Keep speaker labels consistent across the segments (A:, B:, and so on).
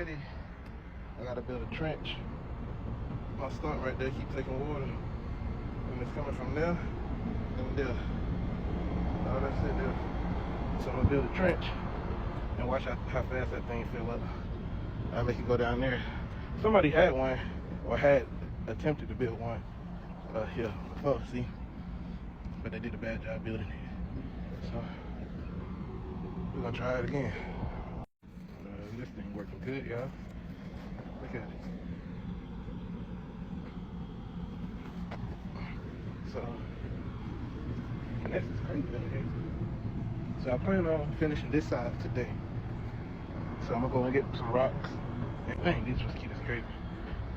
A: ready. I gotta build a trench. My stump right there keep taking water, and it's coming from there and there. All that's it there. So I'm gonna build a trench and watch how fast that thing fill up. I'll make it go down there. Somebody had one, or had attempted to build one here before, see? But they did a bad job building it. So we're gonna try it again. This thing working good, y'all. Look at it. So, and this is crazy over here. So I plan on finishing this side today. So I'm gonna go and get some rocks. And dang, these mosquitoes crazy.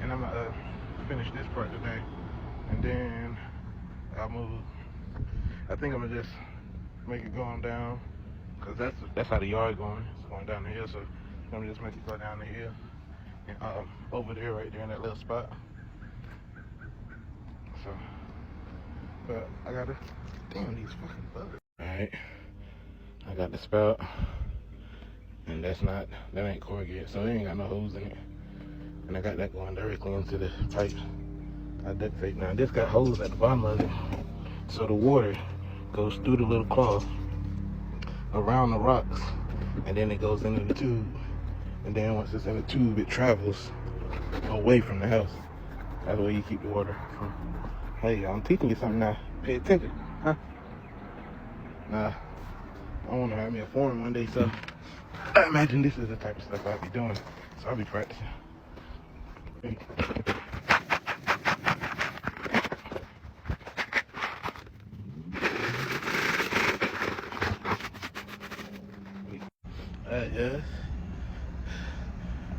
A: And I'm gonna finish this part today. And then I'll move. I think I'm gonna just make it going down, cause that's how the yard going. It's going down the hill. So I'm gonna just make it go down the hill and over there, right there in that little spot. So, but I gotta damn these fucking bugs. All right, I got the spout, and that ain't corrugated, so it ain't got no holes in it. And I got that going directly into the pipe. I duct tape. Now this got holes at the bottom of it, so the water goes through the little cloth around the rocks, and then it goes into the tube. And then once it's in the tube, it travels away from the house. That's the way you keep the water from. Hey, I'm teaching you something now. Pay attention, huh? Nah, I want to have me a foreman one day, so I imagine this is the type of stuff I'll be doing. So I'll be practicing.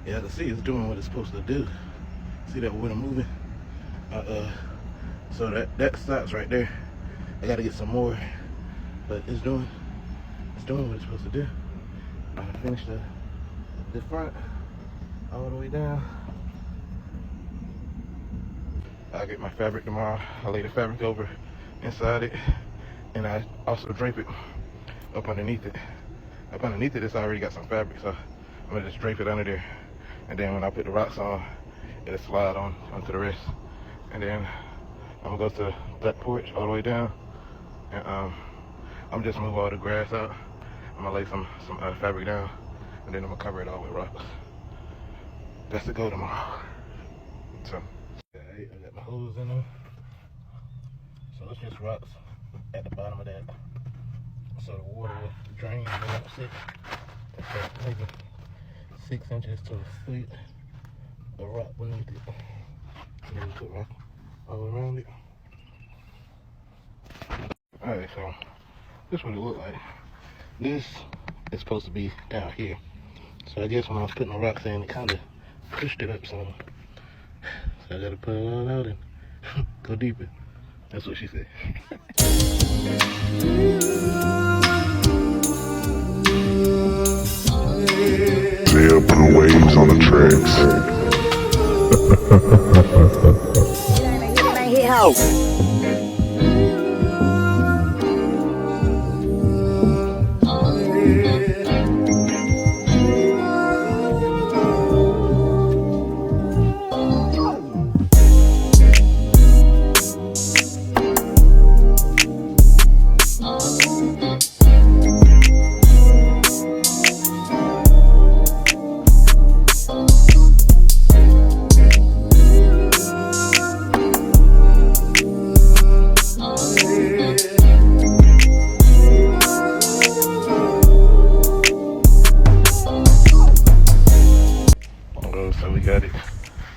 A: Yeah, the sea is doing what it's supposed to do. See that water moving? So that stops right there. I gotta get some more, but it's doing what it's supposed to do. I'm gonna finish the front all the way down. I'll get my fabric tomorrow. I'll lay the fabric over inside it, and I also drape it up underneath it. Up underneath it, it's already got some fabric, so I'm gonna just drape it under there. And then when I put the rocks on, it'll slide onto the rest. And then I'm gonna go to that porch all the way down, and I'm just move all the grass out. I'm gonna lay some fabric down, and then I'm gonna cover it all with rocks. That's the goal tomorrow. So, I got my hose in them. So it's just rocks at the bottom of that, so the water will drain and then I'll sit. So maybe 6 inches to a foot of rock beneath it. And then put rock all around it. Alright, so this is what it looked like. This is supposed to be down here. So I guess when I was putting the rocks in, it kind of pushed it up some. So I gotta put it all out and go deeper. That's what she said.
B: They'll put waves on the tracks.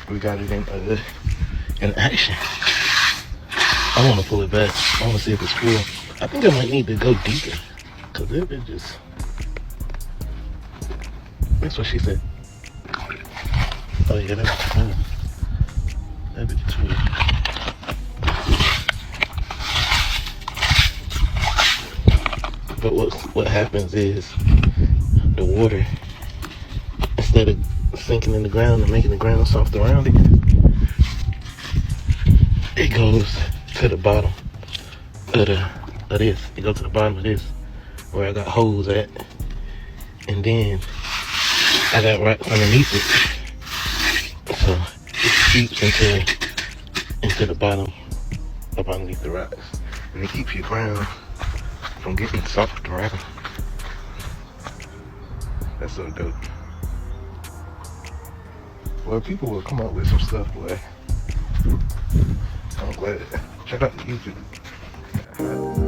A: We got it in action. I want to pull it back. I want to see if it's full. I think I might need to go deeper, because it just, that's what she said. Oh yeah, that's full. That bitch is full. But what happens is the water, instead of sinking in the ground and making the ground soft around it, it goes to the bottom of this. It goes to the bottom of this, where I got holes at, and then I got rocks underneath it, so it seeps into the bottom up underneath the rocks, and it keeps your ground from getting soft around. That's so dope. Well, people will come up with some stuff, boy. I'm glad. Check out the YouTube.